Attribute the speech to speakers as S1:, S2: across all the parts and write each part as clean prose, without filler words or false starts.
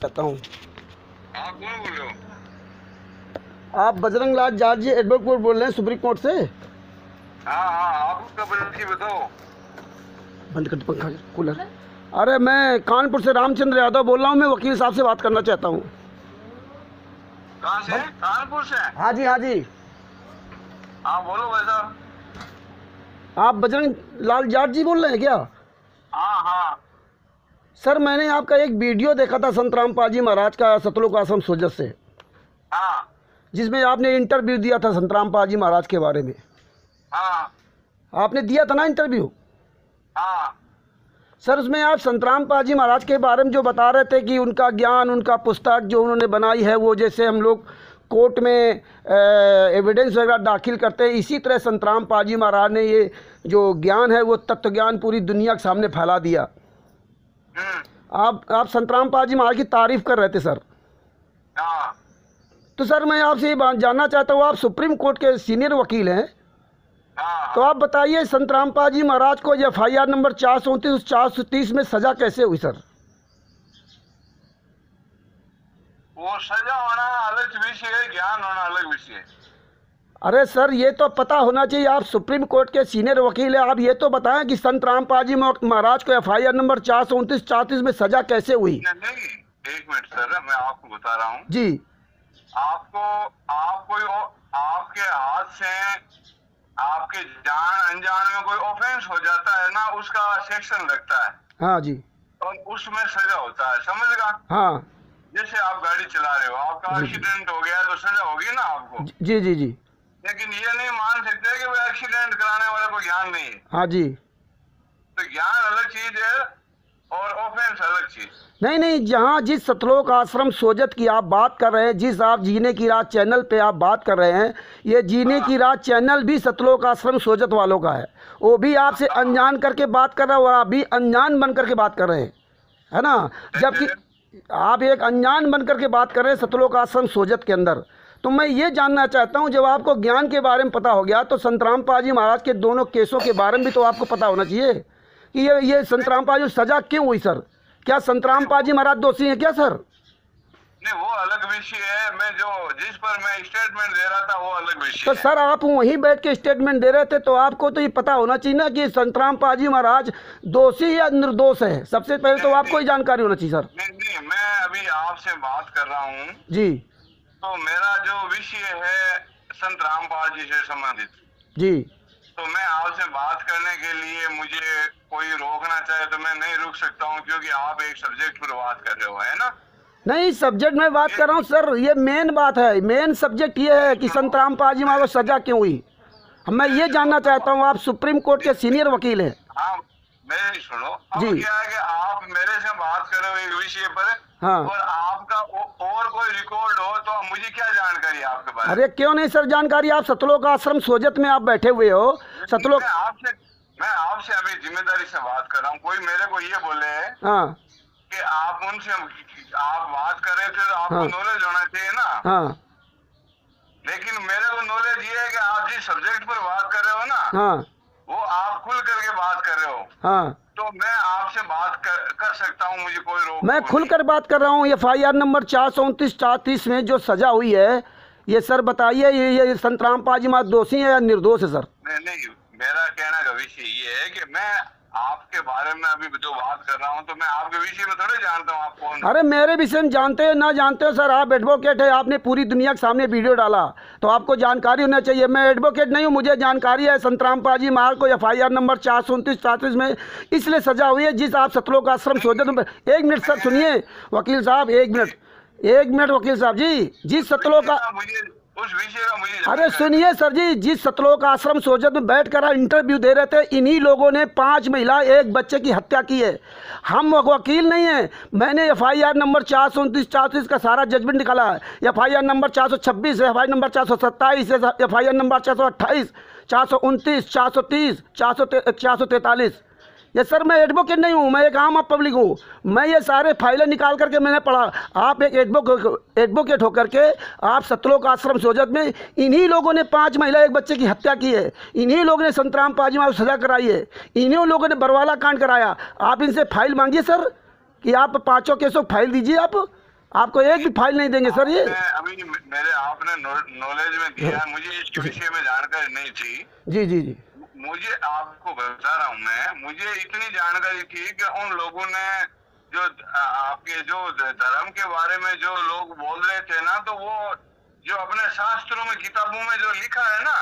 S1: कहता हूँ।
S2: आप कौन बोल रहे हो?
S1: आप बजरंग लाल जाट जी एडवोकेट बोल रहे हैं सुप्रीम कोर्ट से?
S2: हाँ हाँ, आप उसका परिचय बताओ।
S1: बंद कर पंखा कूलर। अरे मैं कानपुर से रामचंद्र यादव बोल रहा हूँ, मैं वकील साहब से बात करना चाहता हूँ।
S2: कहाँ से? कानपुर से?
S1: हाँ जी हाँ जी।
S2: हाँ बोलो भाई साहब।
S1: आप बजरंग लाल जाट जी बोल रहे हैं क्या?
S2: हाँ हाँ
S1: सर मैंने आपका एक वीडियो देखा था संत रामपाल जी महाराज का सतलोक आश्रम सोजत से,
S2: हाँ
S1: जिसमें आपने इंटरव्यू दिया था संत रामपाल जी महाराज के बारे में।
S2: हाँ
S1: आपने दिया था ना इंटरव्यू?
S2: हाँ।
S1: सर उसमें आप संत रामपाल जी महाराज के बारे में जो बता रहे थे कि उनका ज्ञान, उनका पुस्तक जो उन्होंने बनाई है, वो जैसे हम लोग कोर्ट में एविडेंस वगैरह दाखिल करते हैं, इसी तरह संत रामपाल जी महाराज ने ये जो ज्ञान है वो तत्व ज्ञान पूरी दुनिया के सामने फैला दिया। आप संत रामपाल जी महाराज की तारीफ कर रहे थे सर।
S2: हाँ
S1: तो सर मैं आपसे ये बात जानना चाहता हूँ, आप सुप्रीम कोर्ट के सीनियर वकील हैं,
S2: हाँ।
S1: तो आप बताइए संत रामपाल जी महाराज को FIR नंबर 429 430 में सज़ा कैसे हुई सर?
S2: वो सजा होना अलग विषय है, ज्ञान होना अलग विषय है।
S1: अरे सर ये तो पता होना चाहिए, आप सुप्रीम कोर्ट के सीनियर वकील हैं, आप ये तो बताएं कि संत रामपाल जी महाराज को FIR नंबर 429 430 में सज़ा कैसे हुई?
S2: नहीं, एक मिनट सर, मैं आपको बता रहा हूँ
S1: जी।
S2: आपके हाथ से आपके जान अनजान में कोई ऑफेंस हो जाता है ना, उसका सेक्शन लगता है।
S1: हाँ जी।
S2: और उसमें सजा होता है, समझ गया?
S1: हाँ।
S2: जैसे आप गाड़ी चला रहे हो, आपका एक्सीडेंट हो गया तो सजा होगी ना आपको।
S1: जी जी जी।
S2: लेकिन ये नहीं मान सकते कि वो एक्सीडेंट कराने वाले को ज्ञान नहीं है।
S1: हाँ जी।
S2: तो ज्ञान अलग चीज है और ऑफेंस अलग चीज।
S1: नहीं नहीं, जहाँ जिस सतलोक आश्रम सोजत की आप बात कर रहे हैं, जिस आप जीने की रात चैनल पे आप बात कर रहे हैं, ये जीने की रात चैनल भी सतलोक आश्रम सोजत वालों का है। वो भी आपसे अनजान करके बात कर रहा है और आप भी अनजान बन करके बात कर रहे हैं, है ना? जबकि आप एक अनजान बन करके बात कर रहे हैं सतलोक आश्रम सोजत के अंदर। तो मैं ये जानना चाहता हूँ, जब आपको ज्ञान के बारे में पता हो गया तो संत रामपाल जी महाराज के दोनों केसों के बारे में भी तो आपको पता होना चाहिए कि ये संत रामपाल जी सजा क्यों हुई सर? क्या संत रामपाल जी महाराज दोषी हैं क्या सर?
S2: नहीं, वो अलग विषय है। मैं जिस पर मैं स्टेटमेंट दे रहा था वो अलग विषय
S1: तो सर आप वहीं बैठ के स्टेटमेंट दे रहे थे, तो आपको तो ये पता होना चाहिए ना कि संत रामपाल जी महाराज दोषी या निर्दोष है। सबसे पहले तो आपको ही जानकारी होना चाहिए सर।
S2: नहीं, मैं अभी आपसे बात कर रहा हूँ
S1: जी।
S2: तो मेरा जो विषय है संत रामपाल जी से संबंधित,
S1: जी।
S2: तो मैं आपसे बात करने के लिए मुझे कोई रोकना चाहे तो मैं नहीं रुक सकता हूँ, क्योंकि आप एक सब्जेक्ट पर बात कर रहे हो, है ना?
S1: नहीं, सब्जेक्ट में बात कर रहा हूँ सर, ये मेन बात है, मेन सब्जेक्ट ये है कि संत रामपाल जी महाराज को सजा क्यों हुई। मैं ये जानना चाहता हूँ, आप सुप्रीम कोर्ट के सीनियर वकील हैं।
S2: हाँ, मेरी सुनो। अब
S1: जी।
S2: क्या है कि आप मेरे से बात कर रहे हो एक विषय पर,
S1: हाँ।
S2: और आपका और कोई रिकॉर्ड हो तो मुझे क्या जानकारी है आपके पास?
S1: अरे क्यों नहीं सर जानकारी, आप सतलोक आश्रम सोजत में आप बैठे हुए हो। सतलोक
S2: मैं आपसे अभी जिम्मेदारी से बात कर रहा हूँ। कोई मेरे को ये बोले
S1: हाँ
S2: कि आप उनसे आप बात कर रहे थे तो आपको
S1: हाँ।
S2: नॉलेज होना चाहिए ना।
S1: हाँ
S2: लेकिन मेरे को नॉलेज ये है कि आप जिस सब्जेक्ट पर बात कर रहे हो ना,
S1: हाँ
S2: वो आप खुल करके बात कर रहे हो।
S1: हाँ।
S2: तो मैं आपसे बात कर सकता हूँ, मुझे कोई रोक
S1: मैं खुल कर बात कर रहा हूँ। FIR नंबर 429 430 में जो सजा हुई है, ये सर बताइए, ये संत रामपाल जी महाराज दोषी है या निर्दोष है सर?
S2: नहीं, मेरा कहने का विषय ये है कि मैं आपके बारे में अभी जो बात कर रहा हूँ तो मैं आपके विषय में थोड़े जानता हूँ। आप कौन?
S1: अरे मेरे विषय में जानते हो ना जानते हो सर, आप एडवोकेट है, आपने पूरी दुनिया के सामने वीडियो डाला तो आपको जानकारी होना चाहिए। मैं एडवोकेट नहीं हूँ, मुझे जानकारी है संत रामपाल जी महाराज को FIR नंबर 429 430 में इसलिए सजा हुई है जिस आप सतलोक आश्रम सोजत में। एक मिनट सर सुनिए वकील साहब, एक मिनट वकील साहब जी, जिस सतलोक
S2: उस विषय का मुझे
S1: अरे सुनिए सर जी, जिस सतलोक आश्रम सोजत में बैठकर इंटरव्यू दे रहे थे, इन्हीं लोगों ने 5 महिला 1 बच्चे की हत्या की है। हम वकील नहीं हैं। मैंने FIR नंबर 429 430 का सारा जजमेंट निकाला है। FIR नंबर 426 है, FIR नंबर 427 है, FIR नंबर 428 429 430 443। ये सर मैं एडवोकेट नहीं हूँ, मैं एक आम पब्लिक हूँ। मैं ये सारे फाइलें निकाल करके मैंने पढ़ा। आप एक एडवोकेट होकर के आप सतलोक आश्रम सोजत में इन्हीं लोगों ने 5 महिला 1 बच्चे की हत्या की है, इन्हीं लोगों ने संत रामपाल जी महाराज को सजा कराई है, इन्हीं लोगों ने बरवाला कांड कराया। आप इनसे फाइल मांगिए सर कि आप 5 केसों फाइल दीजिए आप। आपको एक भी फाइल नहीं देंगे सर। ये
S2: अभी मेरे आपने नॉलेज में दिया, मुझे इसके विषय में जानकारी नहीं थी।
S1: जी जी जी।
S2: मुझे आपको बता रहा हूँ मैं, मुझे इतनी जानकारी थी कि उन लोगों ने जो आपके जो धर्म के बारे में जो लोग बोल रहे थे ना, तो वो जो अपने शास्त्रों में किताबों में जो लिखा है ना,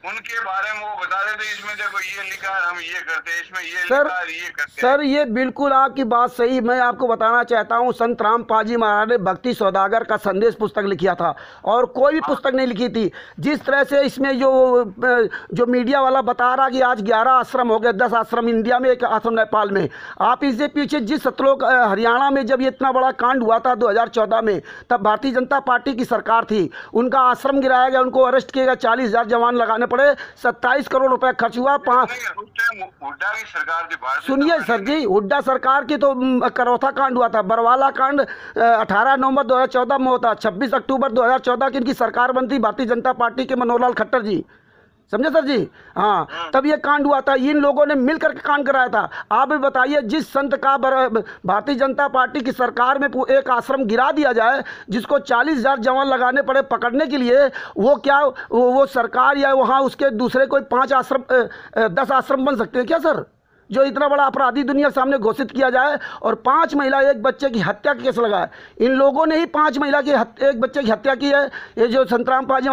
S2: उनके बारे में वो बता रहे थे, इसमें देखो ये लिखा है, हम ये करते हैं, इसमें ये लिखा है, ये करते हैं।
S1: सर ये बिल्कुल आपकी बात सही। मैं आपको बताना चाहता हूँ, संत रामपाल महाराज ने भक्ति सौदागर का संदेश पुस्तक लिखा था, और कोई भी पुस्तक नहीं लिखी थी। जिस तरह से इसमें जो मीडिया वाला बता रहा कि आज 11 आश्रम हो गए, 10 आश्रम इंडिया में, 1 आश्रम नेपाल में। आप इससे पीछे जिस सतलोक हरियाणा में जब ये इतना बड़ा कांड हुआ था 2014 में, तब भारतीय जनता पार्टी की सरकार थी, उनका आश्रम गिराया गया, उनको अरेस्ट किया गया, 40,000 जवान लगाने पड़े, 27 करोड़ रुपए खर्च हुआ।
S2: हुड्डा की सरकार थी।
S1: सुनिए सर जी, हुड्डा सरकार की तो करौथा कांड हुआ था, बरवाला कांड 18 नवंबर 2014 में होता, 26 अक्टूबर 2014 की इनकी सरकार बनती भारतीय जनता पार्टी के मनोहर लाल खट्टर जी, समझे सर जी। हाँ, तब ये कांड हुआ था, इन लोगों ने मिलकर के कांड कराया था। आप भी बताइए, जिस संत का भारतीय जनता पार्टी की सरकार में एक आश्रम गिरा दिया जाए, जिसको 40,000 जवान लगाने पड़े पकड़ने के लिए, वो क्या वो सरकार या वहाँ उसके दूसरे कोई 5 आश्रम 10 आश्रम बन सकते हैं क्या सर? जो इतना बड़ा अपराधी दुनिया के सामने घोषित किया जाए, और 5 महिला 1 बच्चे की हत्या का केस लगाए। इन लोगों ने ही 5 महिला की 1 बच्चे की हत्या की है। ये जो संत रामपाल जी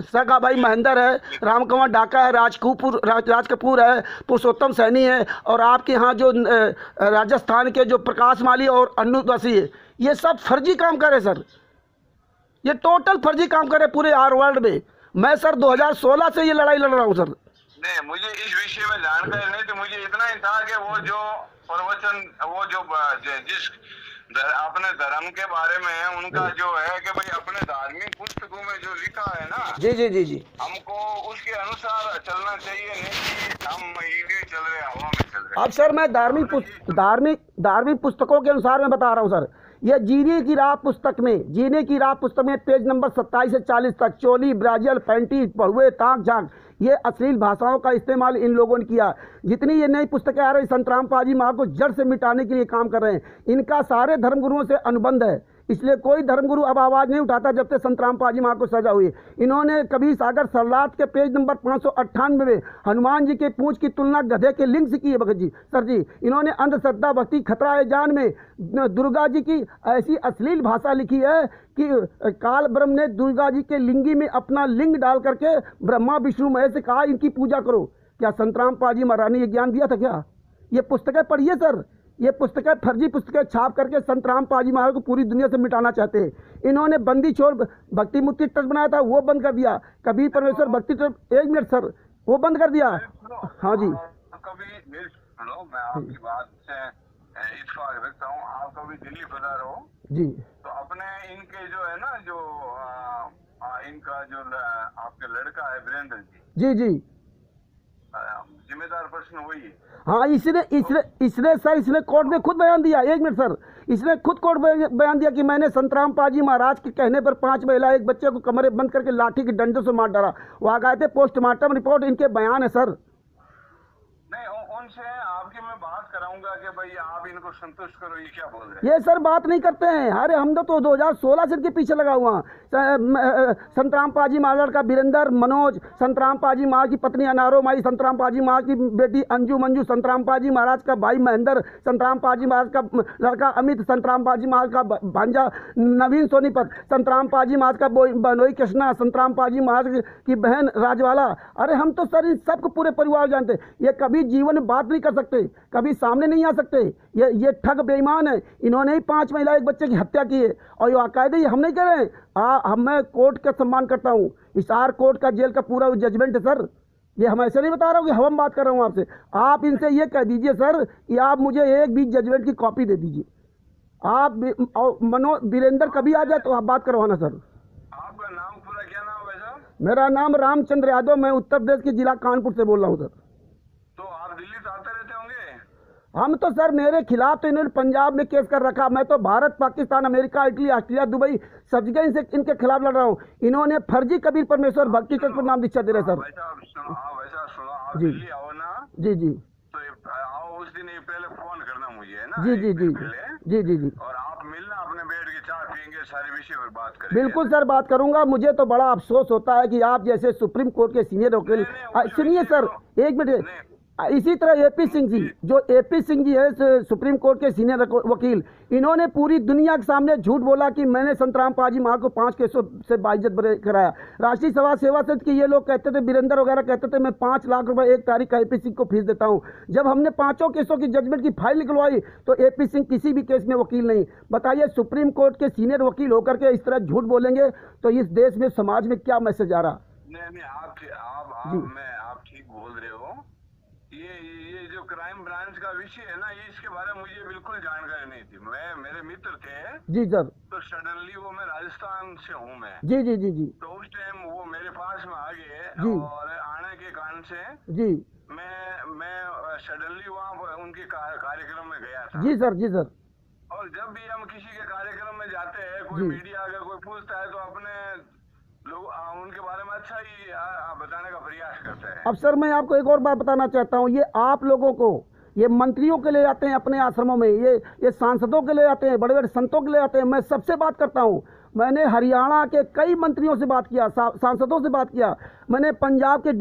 S1: सगा भाई महेंद्र है, रामकुमार डाका है, राज कपूर है, पुरुषोत्तम सैनी है, और आपके यहाँ जो राजस्थान के जो प्रकाश माली और अन्नू दासी है, ये सब फर्जी काम करे सर। ये टोटल फर्जी काम करे पूरे आर वर्ल्ड में। मैं सर 2016 से ये लड़ाई लड़ रहा हूँ सर।
S2: नहीं, मुझे इस विषय में जानकारी नहीं थी। मुझे इतना ही था कि वो जो प्रवचन, वो जो जिस अपने धर्म के बारे में उनका जो है कि भाई अपने धार्मिक पुस्तकों में जो लिखा है ना,
S1: जी जी जी जी,
S2: हमको उसके अनुसार चलना चाहिए, नहीं कि हम ईडे चल रहे, हवा में चल रहे।
S1: अब सर मैं धार्मिक पुस्तकों के अनुसार मैं बता रहा हूँ सर। ये जीने की राह पुस्तक में पेज नंबर 27 से 40 तक, चोली, ब्राजल, पैंटी, पढ़ुए, ताक झाक, ये अश्लील भाषाओं का इस्तेमाल इन लोगों ने किया। जितनी ये नई पुस्तकें आ रही, संत रामपाल जी महाराज को जड़ से मिटाने के लिए काम कर रहे हैं। इनका सारे धर्मगुरुओं से अनुबंध है, इसलिए कोई धर्मगुरु अब आवाज़ नहीं उठाता जब तक संत रामपाल जी महाराज को सजा हुई। इन्होंने कबीर सागर सरलाट के पेज नंबर 598 में हनुमान जी के पूंछ की तुलना गधे के लिंग से की है भगत जी सर जी। इन्होंने अंधश्रद्धा भक्ति खतरा है जान में दुर्गा जी की ऐसी अश्लील भाषा लिखी है कि काल ब्रह्म ने दुर्गा जी के लिंगी में अपना लिंग डाल करके ब्रह्मा विष्णु महेश से कहा इनकी पूजा करो। क्या संत रामपाल जी महाराज ने ये ज्ञान दिया था क्या? ये पुस्तकें पढ़िए सर। ये पुस्तकें फर्जी पुस्तकें छाप करके संत रामपाल जी महाराज को पूरी दुनिया से मिटाना चाहते हैं। इन्होंने बंदी छोड़ भक्ति मुक्ति ट्रस्ट बनाया था, वो बंद कर दिया। कबीर परमेश्वर भक्ति ट्रस्ट, 1 मिनट सर, वो बंद कर दिया। हाँ जी,
S2: कभी सुनो, मैं आपकी बात से इत्तेफाक रखता हूँ। आप कभी दिल्ली पधारो हो
S1: जी,
S2: तो अपने इनके जो है ना, जो इनका जो आपके लड़का है वीरेंद्र जी,
S1: जी जी,
S2: जिम्मेदार प्रश्न वही है।
S1: हाँ, इसने कोर्ट में खुद बयान दिया। 1 मिनट सर, इसने खुद कोर्ट में बयान दिया कि मैंने संत रामपाल जी महाराज के कहने पर 5 महिला 1 बच्चे को कमरे बंद करके लाठी के डंडों से मार डाला। वहाँ गए थे, पोस्टमार्टम रिपोर्ट इनके बयान है सर।
S2: नहीं, उनसे आपकी मैं बात कराऊंगा कि भाई आप इनको संतुष्ट करो, ये क्या बोल रहे हैं।
S1: ये सर बात नहीं करते हैं। अरे हम तो 2016 से इनके पीछे लगा हुआ। संत रामपाल जी महाराज का वीरेंद्र, मनोज, संत रामपाल जी महाराज की पत्नी अनारो माई, संत रामपाल जी महाराज की बेटी अंजू मंजू, संत रामपाल जी महाराज का भाई महेंद्र, संत रामपाल जी महाराज का लड़का अमित, संत रामपाल जी महाराज का भांजा नवीन सोनीपत, संत रामपाल जी महाराज का बनोई कृष्णा, संत रामपाल जी महाराज की बहन राजवाला। अरे हम तो सर इन सबको पूरे परिवार जानते। ये कभी जीवन में बात नहीं कर सकते, कभी सामने नहीं आ सकते। ये ठग बेईमान है। इन्होंने ही 5 महिला 1 बच्चे की हत्या की है, और ये बाकायदे हम नहीं कर रहे हैं। मैं कोर्ट का सम्मान करता हूँ। हिसार कोर्ट का जेल का पूरा जजमेंट है सर। ये हम ऐसे नहीं बता रहा हूँ कि हम बात कर रहा हूँ आपसे। आप इनसे ये कह दीजिए सर कि आप मुझे एक भी जजमेंट की कॉपी दे दीजिए। आप वीरेंद्र कभी आ जाए तो आप बात करवाना सर।
S2: आपका नाम पूरा क्या नाम है सर?
S1: मेरा नाम रामचंद्र यादव, मैं उत्तर प्रदेश के जिला कानपुर से बोल रहा हूँ सर।
S2: तो आप दिल्ली तो आते रहते होंगे?
S1: हम तो सर, मेरे खिलाफ तो इन्होंने पंजाब में केस कर रखा। मैं तो Bharat, Pakistan, America, Italy, Australia, Dubai सब जगह इनके खिलाफ लड़ रहा हूँ। इन्होंने फर्जी कबीर परमेश्वर भक्ति ट्रस्ट पर नाम दीक्षा दे रहे सर।
S2: वैसा सुनो, आप
S1: जी।
S2: दिल्ली आओ ना,
S1: जी जी,
S2: तो आओ उस दिन पहले फोन करना मुझे, है ना?
S1: जी जी जी, जी जी जी,
S2: और आप मिलना, अपने बैठ के चाय लगेंगे, सारे विषय पर बात करेंगे।
S1: बिल्कुल सर, बात करूंगा। मुझे तो बड़ा अफसोस होता है कि आप जैसे सुप्रीम कोर्ट के सीनियर वकील, सुनिए सर एक मिनट, इसी तरह एपी सिंह जी, जो एपी सिंह जी है सुप्रीम कोर्ट के सीनियर वकील, इन्होंने पूरी दुनिया के सामने झूठ बोला कि मैंने संतराम पाजी माँ को 5 केसों से बाइज्जत कराया। राष्ट्रीय समाज सेवा समिति के ये लोग कहते थे, वीरेंद्र वगैरह कहते थे मैं 5 लाख रुपए एक तारीख का एपी सिंह को फीस देता हूँ। जब हमने 5 केसों की जजमेंट की फाइल निकलवाई तो एपी सिंह किसी भी केस में वकील नहीं। बताइए, सुप्रीम कोर्ट के सीनियर वकील होकर के इस तरह झूठ बोलेंगे तो इस देश में, समाज में क्या मैसेज आ रहा?
S2: नहीं, आप ठीक बोल रहे हो। ये जो क्राइम ब्रांच का विषय है ना, ये इसके बारे में मुझे बिल्कुल जानकारी नहीं थी। मेरे मित्र थे जी सर, तो सडनली वो, मैं राजस्थान से हूँ मैं, जी जी जी जी, तो उस टाइम वो मेरे पास में आ गए और आने के कारण से जी मैं सडनली वहाँ उनके कार्यक्रम में गया था। जी सर, जी सर। और जब भी हम किसी के कार्यक्रम में जाते हैं, कोई मीडिया अगर कोई पूछता है तो अपने लोग उनके बारे में अच्छा ही बताने का प्रयास करते हैं। अब सर मैं आपको एक और बात बताना चाहता हूँ, ये आप लोगों को, ये मंत्रियों के ले आते हैं अपने आश्रमों में, ये सांसदों के ले आते हैं, बड़े बड़े संतों के ले आते हैं। मैं सबसे बात करता हूँ, मैंने हरियाणा के कई मंत्रियों से बात किया, सांसदों से बात किया, मैंने पंजाब के